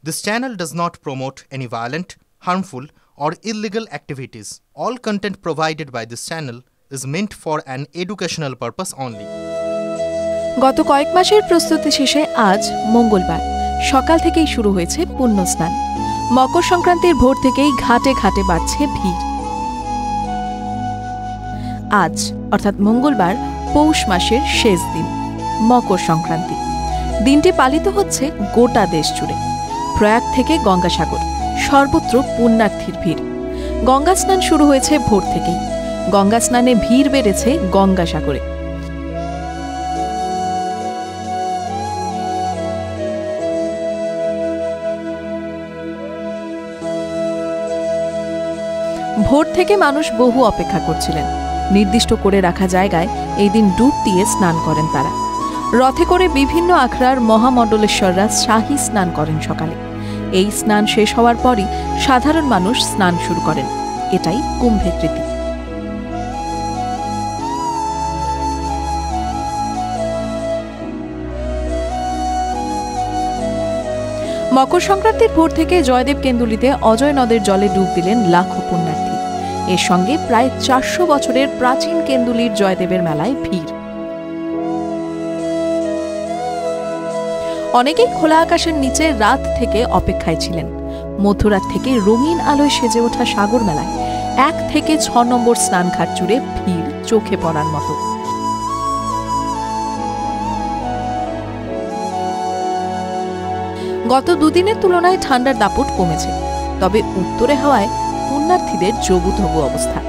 This channel does not promote any violent, harmful, or illegal activities. All content provided by this channel is meant for an educational purpose only. গত কয়েক মাসের প্রস্তুতি শেষে আজ মঙ্গলবার সকাল থেকেই শুরু হয়েছে পুণ্য স্নান। মকর সংক্রান্তির ভোর থেকেই ঘাটে ঘাটে বাড়ছে ভিড়। আজ অর্থাৎ মঙ্গলবার পৌষ মাসের শেষ দিন, মকর সংক্রান্তি। দিনটি পালিত হচ্ছে গোটা দেশ জুড়ে। প্রয়াগ থেকে গঙ্গাসাগর সর্বত্র পুণ্যার্থীর ভিড়। গঙ্গা স্নান শুরু হয়েছে ভোর থেকেই। গঙ্গা স্নানে ভিড় বেড়েছে গঙ্গাসাগরে। ভোর থেকে মানুষ বহু অপেক্ষা করছিলেন। নির্দিষ্ট করে রাখা জায়গায় এই দিন ডুব দিয়ে স্নান করেন তারা। রথে করে বিভিন্ন আখড়ার মহামণ্ডলেশ্বররা শাহী স্নান করেন সকালে। এই স্নান শেষ হওয়ার পরই সাধারণ মানুষ স্নান শুরু করেন। এটাই কুম্ভের রীতি। মকর সংক্রান্তির ভোর থেকে জয়দেব কেন্দুলিতে অজয় নদের জলে ডুব দিলেন লাখো পুণ্যার্থী। এর সঙ্গে প্রায় ৪০০ বছরের প্রাচীন কেন্দুলির জয়দেবের মেলায় ভিড়। অনেকেই খোলা আকাশের নিচে রাত থেকে অপেক্ষায় ছিলেন। মধ্যরাত থেকে রঙিন আলোয় সেজে ওঠা সাগর মেলায় ১ থেকে ৬ নম্বর স্নানঘাট জুড়ে ভিড় চোখে পড়ার মতো। গত দুদিনের তুলনায় ঠান্ডার দাপট কমেছে, তবে উত্তরে হাওয়ায় পুণ্যার্থীদের জবুথবু অবস্থা।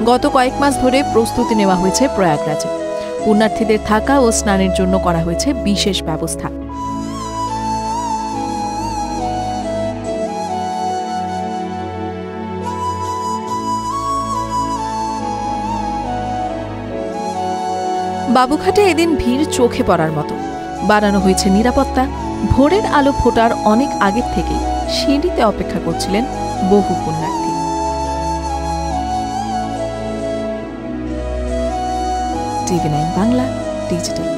গত কয়েক মাস ধরে প্রস্তুতি নেওয়া হয়েছে প্রয়াগরাজে। পুণ্যার্থীদের থাকা ও স্নানের জন্য করা হয়েছে বিশেষ ব্যবস্থা। বাবুঘাটে এদিন ভিড় চোখে পড়ার মতো। বাড়ানো হয়েছে নিরাপত্তা। ভোরের আলো ফোটার অনেক আগের থেকেই সিঁড়িতে অপেক্ষা করছিলেন বহু পুণ্যার্থী। টিভি9 বাংলা ডিজিটাল।